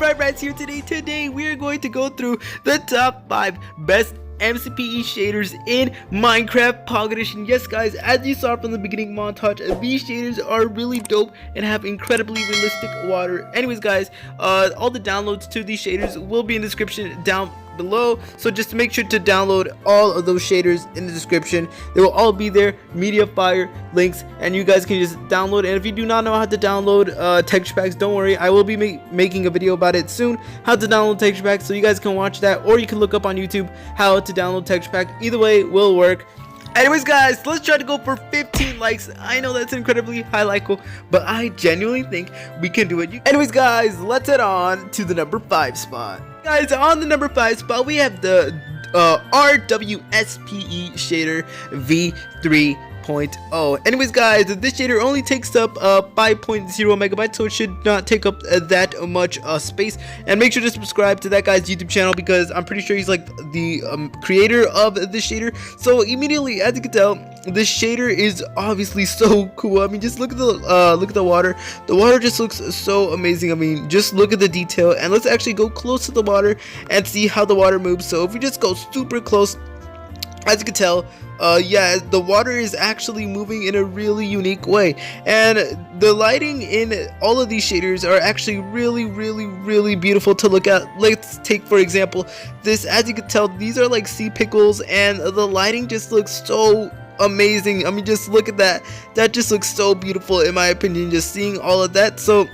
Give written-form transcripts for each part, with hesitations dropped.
Bryant Vidals here today. Today we are going to go through the top 5 best MCPE shaders in Minecraft Pocket Edition. Yes guys, as you saw from the beginning montage, these shaders are really dope and have incredibly realistic water. Anyways guys, all the downloads to these shaders will be in the description down below, so just make sure to download all of those shaders in the description. They will all be there, Mediafire links, and you guys can just download. And if you do not know how to download texture packs, don't worry, I will be making a video about it soon, how to download texture packs, so you guys can watch that, or you can look up on YouTube how to download texture pack. Either way will work. Anyways guys, let's try to go for 15 likes. I know that's incredibly high like goal, but I genuinely think we can do it. Anyways guys, let's head on to the number 5 spot. Guys, on the number 5 spot we have the RWSPE shader v3.0. Anyways guys, this shader only takes up 5.0 megabytes, so it should not take up that much space. And make sure to subscribe to that guy's YouTube channel, because I'm pretty sure he's like the creator of this shader. So immediately, as you can tell, this shader is obviously so cool. I mean, just look at the water. The water just looks so amazing. I mean, just look at the detail. And let's actually go close to the water and see how the water moves. So if we just go super close, as you can tell, yeah, the water is actually moving in a really unique way, and the lighting in all of these shaders are actually really beautiful to look at. Let's take for example this. As you can tell, these are like sea pickles, and the lighting just looks so amazing. I mean, just look at that. That just looks so beautiful in my opinion, just seeing all of that. So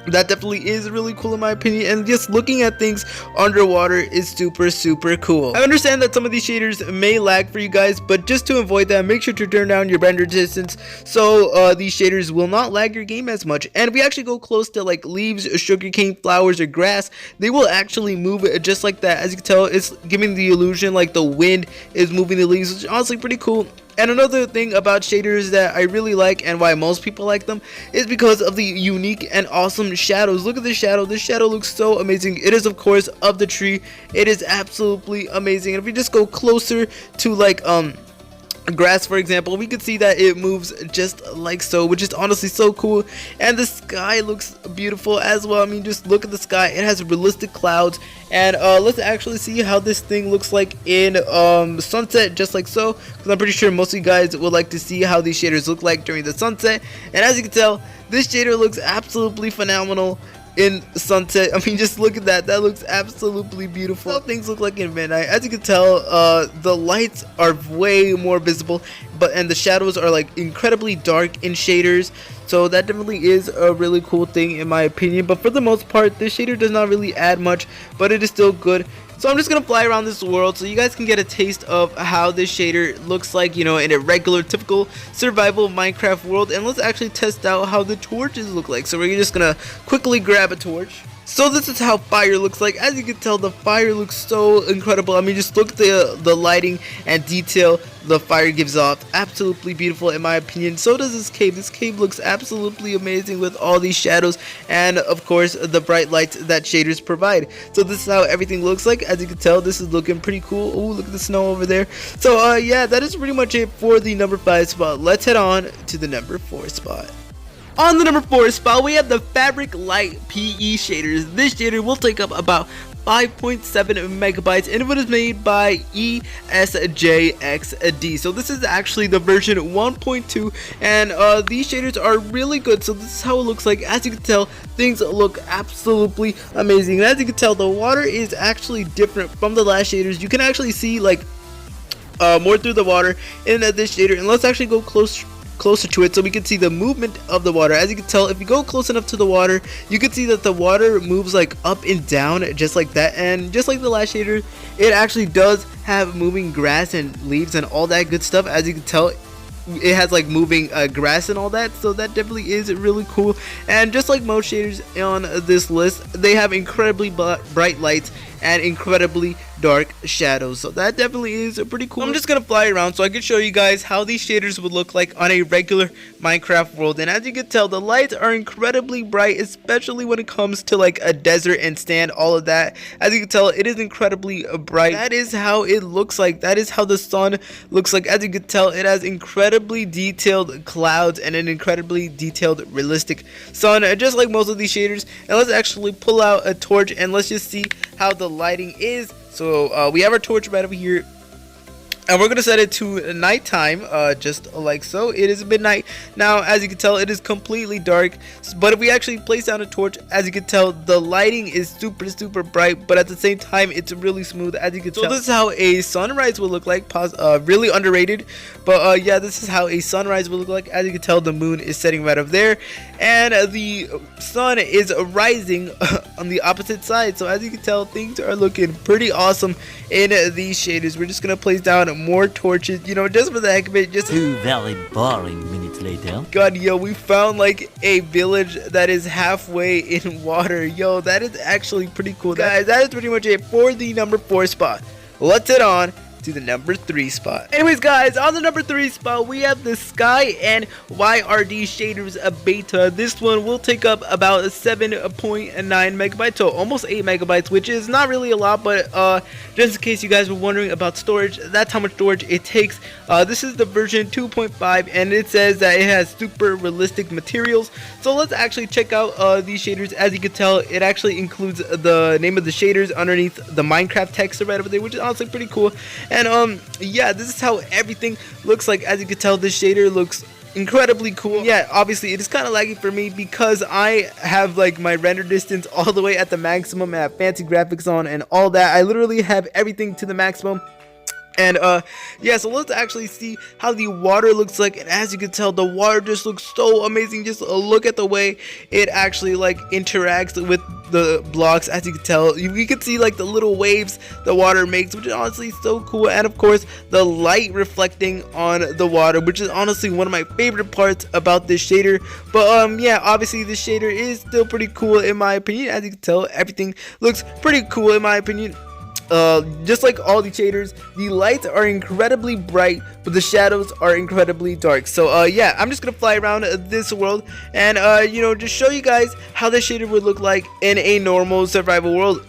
that definitely is really cool in my opinion, and just looking at things underwater is super cool. I understand that some of these shaders may lag for you guys, but just to avoid that, make sure to turn down your render distance so these shaders will not lag your game as much. And if we actually go close to like leaves, sugarcane, flowers, or grass, they will actually move just like that. As you can tell, it's giving the illusion like the wind is moving the leaves, which is honestly pretty cool. And another thing about shaders that I really like, and why most people like them, is because of the unique and awesome shadows. Look at this shadow. This shadow looks so amazing. It is of course of the tree. It is absolutely amazing. And if we just go closer to like grass for example, we can see that it moves just like so, which is honestly so cool. And the sky looks beautiful as well. I mean, just look at the sky. It has realistic clouds. And let's actually see how this thing looks like in sunset, just like so, because I'm pretty sure most of you guys would like to see how these shaders look like during the sunset. And as you can tell, this shader looks absolutely phenomenal in sunset. I mean, just look at that. That looks absolutely beautiful. How things look like in midnight. As you can tell, the lights are way more visible, and the shadows are like incredibly dark in shaders. So that definitely is a really cool thing in my opinion. But for the most part, this shader does not really add much, but it is still good. So I'm just gonna fly around this world so you guys can get a taste of how this shader looks like, you know, in a regular typical survival Minecraft world. And let's actually test out how the torches look like. So we're just gonna quickly grab a torch. So this is how fire looks like. As you can tell, the fire looks so incredible. I mean, just look at the lighting and detail the fire gives off. Absolutely beautiful in my opinion. So does this cave. This cave looks absolutely amazing with all these shadows and of course the bright lights that shaders provide. So this is how everything looks like. As you can tell, this is looking pretty cool. Oh, look at the snow over there. So yeah, that is pretty much it for the number 5 spot. Let's head on to the number 4 spot. On the number 4 spot, we have the Fabric Light PE shaders. This shader will take up about 5.7 megabytes, and it was made by ESJXD. So this is actually the version 1.2, and these shaders are really good. So this is how it looks like. As you can tell, things look absolutely amazing. And as you can tell, the water is actually different from the last shaders. You can actually see like more through the water in this shader. And let's actually go closer to it so we can see the movement of the water. As you can tell, if you go close enough to the water, you can see that the water moves like up and down just like that. And just like the last shader, it actually does have moving grass and leaves and all that good stuff. As you can tell, it has like moving grass and all that, so that definitely is really cool. And just like most shaders on this list, they have incredibly bright lights and incredibly dark shadows. So that definitely is pretty cool. I'm just gonna fly around so I can show you guys how these shaders would look like on a regular Minecraft world. And as you can tell, the lights are incredibly bright, especially when it comes to like a desert and stand, all of that. As you can tell, it is incredibly bright. That is how it looks like. That is how the sun looks like. As you can tell, it has incredibly detailed clouds and an incredibly detailed realistic sun, just like most of these shaders. And let's actually pull out a torch and let's just see how the lighting is. So we have our torch right over here, and we're gonna set it to nighttime, just like so. It is midnight now. As you can tell, it is completely dark, but if we actually place down a torch, as you can tell, the lighting is super bright, but at the same time it's really smooth, as you can tell. So this is how a sunrise will look like. Really underrated, but yeah, this is how a sunrise will look like. As you can tell, the moon is setting right over there, and the sun is rising on the opposite side. So as you can tell, things are looking pretty awesome in these shaders. We're just gonna place down more torches, you know, just for the heck of it. Just 2 very boring minutes later. God, yo, we found like a village that is halfway in water. Yo, that is actually pretty cool. Guys, that is pretty much it for the number 4 spot. Let's head on to the number 3 spot. Anyways, guys, on the number 3 spot, we have the Sky and YRD shaders beta. This one will take up about 7.9 megabytes, so almost 8 megabytes, which is not really a lot, but just in case you guys were wondering about storage, that's how much storage it takes. This is the version 2.5, and it says that it has super realistic materials. So let's actually check out these shaders. As you can tell, it actually includes the name of the shaders underneath the Minecraft text right over there, which is honestly pretty cool. And yeah, this is how everything looks like. As you can tell, this shader looks incredibly cool. Yeah, obviously it is kind of laggy for me because I have like my render distance all the way at the maximum, and I have fancy graphics on and all that. I literally have everything to the maximum. And yeah, so let's actually see how the water looks like. And as you can tell, the water just looks so amazing. Just look at the way it actually like interacts with the blocks. As you can tell, you can see like the little waves the water makes, which is honestly so cool. And of course, the light reflecting on the water, which is honestly one of my favorite parts about this shader. But yeah, obviously this shader is still pretty cool in my opinion. As you can tell, everything looks pretty cool in my opinion. Just like all the shaders, the lights are incredibly bright, but the shadows are incredibly dark. So yeah, I'm just gonna fly around this world and you know, just show you guys how the shader would look like in a normal survival world.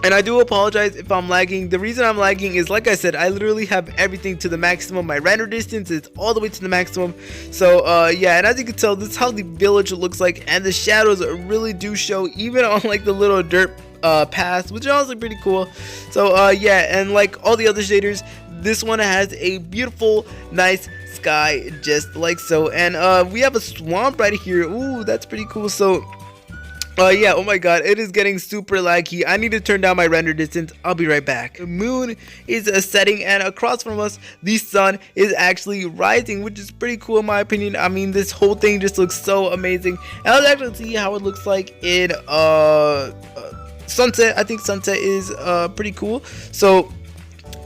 And I do apologize if I'm lagging. The reason I'm lagging is, like I said, I literally have everything to the maximum. My render distance is all the way to the maximum. So yeah, and as you can tell, this is how the village looks like, and the shadows really do show even on like the little dirt paths, which is honestly pretty cool. So yeah, and like all the other shaders, this one has a beautiful, nice sky just like so. And we have a swamp right here. Ooh, that's pretty cool. So yeah, oh my god, it is getting super laggy. I need to turn down my render distance. I'll be right back. The moon is setting, and across from us, the sun is actually rising, which is pretty cool in my opinion. I mean, this whole thing just looks so amazing. And let's actually see how it looks like in sunset. I think sunset is pretty cool. So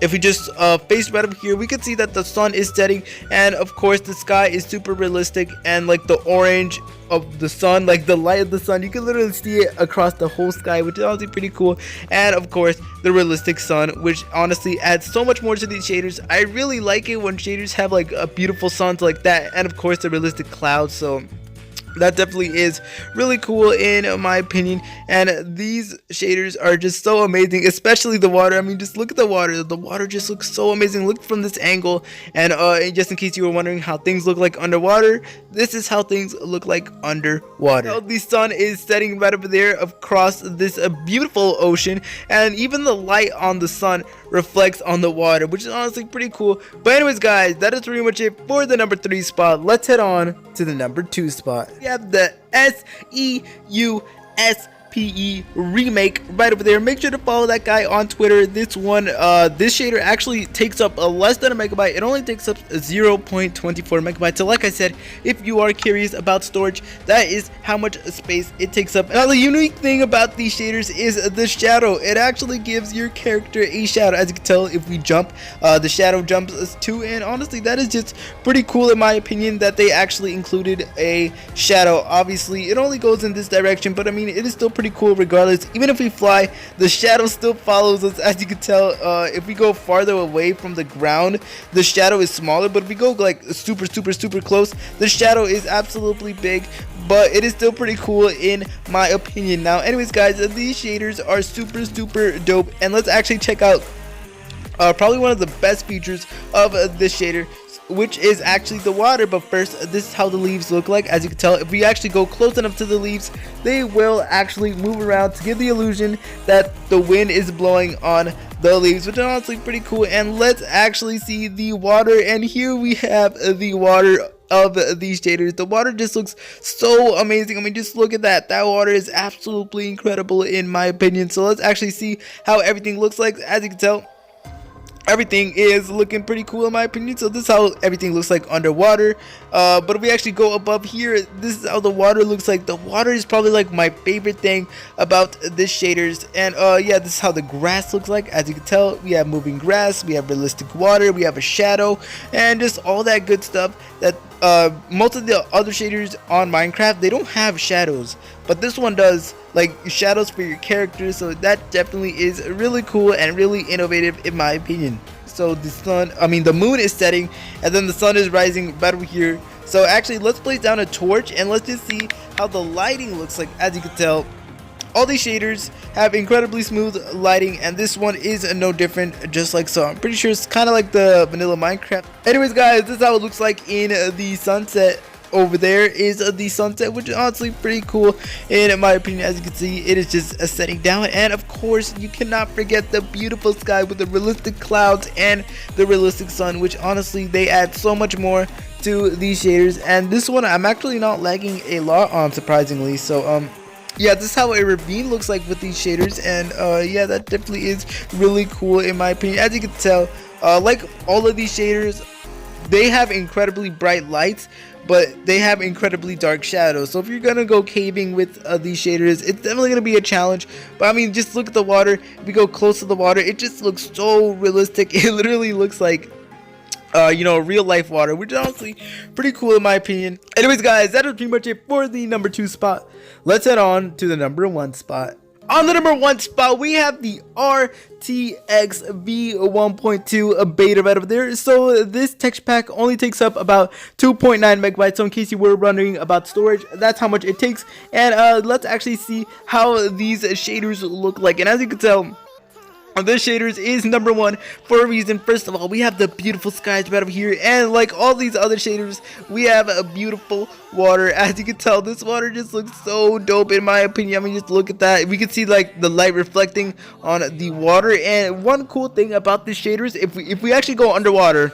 if we just face right up here, we can see that the sun is setting, and of course the sky is super realistic, and like the orange of the sun, like the light of the sun, you can literally see it across the whole sky, which is honestly pretty cool. And of course the realistic sun, which honestly adds so much more to these shaders. I really like it when shaders have like a beautiful suns like that, and of course the realistic clouds. So that definitely is really cool in my opinion. And these shaders are just so amazing, especially the water. I mean, just look at the water just looks so amazing. Look from this angle. And just in case you were wondering how things look like underwater, this is how things look like underwater. Now, the sun is setting right over there across this beautiful ocean, and even the light on the sun reflects on the water, which is honestly pretty cool. But anyways, guys, that is pretty much it for the number 3 spot. Let's head on to the number 2 spot. We have the RWSPE remake right over there. Make sure to follow that guy on Twitter. This one, this shader actually takes up less than a megabyte. It only takes up 0.24 megabytes. So like I said, if you are curious about storage, that is how much space it takes up. Now the unique thing about these shaders is the shadow. It actually gives your character a shadow. As you can tell, if we jump, the shadow jumps us too. And honestly, that is just pretty cool in my opinion, that they actually included a shadow. Obviously it only goes in this direction, but I mean, it is still pretty pretty cool regardless. Even if we fly, the shadow still follows us. As you can tell, if we go farther away from the ground, the shadow is smaller, but if we go like super close, the shadow is absolutely big. But it is still pretty cool in my opinion. Now anyways guys, these shaders are super dope, and let's actually check out probably one of the best features of this shader, which is actually the water. But first, this is how the leaves look like. As you can tell, if we actually go close enough to the leaves, they will actually move around to give the illusion that the wind is blowing on the leaves, which is honestly pretty cool. And let's actually see the water, and here we have the water of these shaders. The water just looks so amazing. I mean, just look at that. That water is absolutely incredible in my opinion. So let's actually see how everything looks like. As you can tell, everything is looking pretty cool in my opinion. So this is how everything looks like underwater. But if we actually go above here, this is how the water looks like. The water is probably like my favorite thing about this shaders. And yeah, this is how the grass looks like. As you can tell, we have moving grass, we have realistic water, we have a shadow, and just all that good stuff that most of the other shaders on Minecraft, they don't have shadows, but this one does, like shadows for your characters. So that definitely is really cool and really innovative in my opinion. So the moon is setting, and then the sun is rising right over here. So actually, let's place down a torch and let's just see how the lighting looks like. As you can tell, all these shaders have incredibly smooth lighting, and this one is no different, just like so. I'm pretty sure it's kind of like the vanilla Minecraft. Anyways guys, this is how it looks like in the sunset. Over there is the sunset, which is honestly pretty cool in my opinion. As you can see, it is just setting down, and of course you cannot forget the beautiful sky with the realistic clouds and the realistic sun, which honestly they add so much more to these shaders. And this one I'm actually not lagging a lot on, surprisingly. So yeah, this is how a ravine looks like with these shaders, and yeah, that definitely is really cool in my opinion. As you can tell, like all of these shaders, they have incredibly bright lights, but they have incredibly dark shadows. So if you're gonna go caving with these shaders, it's definitely gonna be a challenge. But I mean, just look at the water. If we go close to the water, it just looks so realistic. It literally looks like you know, real life water, which is honestly pretty cool in my opinion. Anyways guys, that is pretty much it for the number 2 spot. Let's head on to the number 1 spot. On the number 1 spot, we have the RTX V1.2 beta right over there. So this texture pack only takes up about 2.9 megabytes. So in case you were wondering about storage, that's how much it takes. And let's actually see how these shaders look like. And as you can tell, this shaders is number 1 for a reason. First of all, we have the beautiful skies right over here, and like all these other shaders, we have a beautiful water. As you can tell, this water just looks so dope in my opinion. I mean, just look at that. We can see like the light reflecting on the water. And one cool thing about this shaders, if we actually go underwater,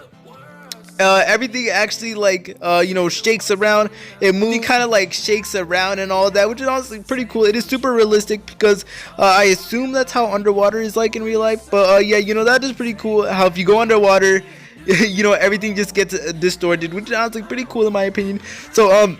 everything actually like you know, shakes around. It moves, kind of like shakes around and all of that, which is honestly pretty cool. It is super realistic because I assume that's how underwater is like in real life. But yeah, you know, that is pretty cool how if you go underwater, you know, everything just gets distorted, which is honestly pretty cool in my opinion. So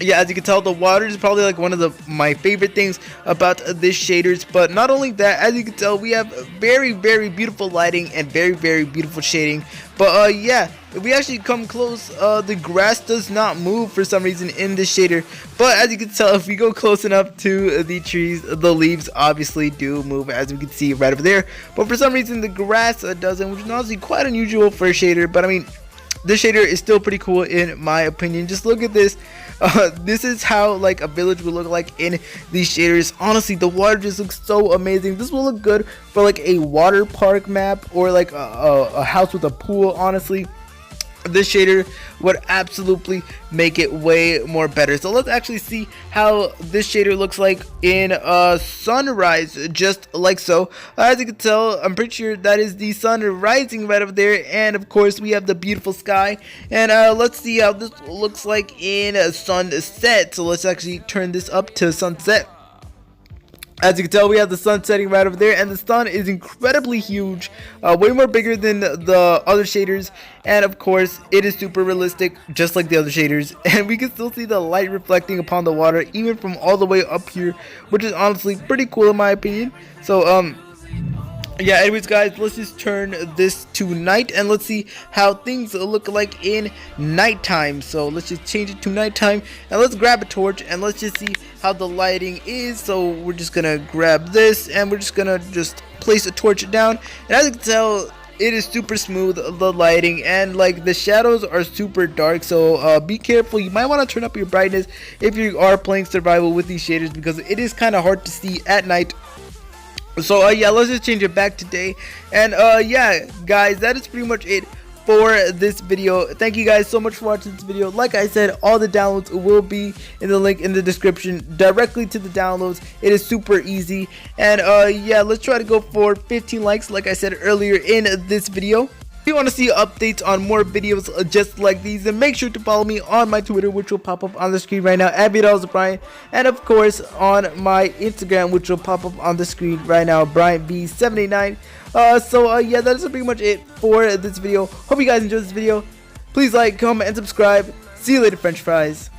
yeah, as you can tell, the water is probably like one of my favorite things about this shaders. But not only that, as you can tell, we have very beautiful lighting and very beautiful shading. But yeah, if we actually come close, the grass does not move for some reason in this shader. But as you can tell, if we go close enough to the trees, the leaves obviously do move, as we can see right over there. But for some reason the grass doesn't, which is honestly quite unusual for a shader. But I mean, this shader is still pretty cool in my opinion. Just look at this. This is how like a village would look like in these shaders. Honestly, the water just looks so amazing. This will look good for like a water park map or like a house with a pool. Honestly, this shader would absolutely make it way more better. So let's actually see how this shader looks like in sunrise, just like so. As you can tell, I'm pretty sure that is the sun rising right over there, and of course we have the beautiful sky. And let's see how this looks like in sunset. So let's actually turn this up to sunset. As you can tell, we have the sun setting right over there, and the sun is incredibly huge, way more bigger than the other shaders. And of course, it is super realistic, just like the other shaders. And we can still see the light reflecting upon the water, even from all the way up here, which is honestly pretty cool in my opinion. So yeah, anyways guys, let's just turn this to night and let's see how things look like in nighttime. So let's just change it to nighttime and let's grab a torch and let's just see how the lighting is. So we're just gonna grab this and we're just gonna place a torch down, and as you can tell, it is super smooth, the lighting, and like the shadows are super dark. So be careful. You might want to turn up your brightness if you are playing survival with these shaders, because it is kind of hard to see at night. So yeah, let's just change it back to day. And yeah guys, that is pretty much it for this video. Thank you guys so much for watching this video. Like I said, all the downloads will be in the link in the description directly to the downloads. It is super easy. And yeah, let's try to go for 15 likes like I said earlier in this video. If you want to see updates on more videos just like these, then make sure to follow me on my Twitter, which will pop up on the screen right now, at Vidals Bryant, and of course on my Instagram, which will pop up on the screen right now, Bryant V789. So yeah, that is pretty much it for this video. Hope you guys enjoyed this video. Please like, comment, and subscribe. See you later, French fries.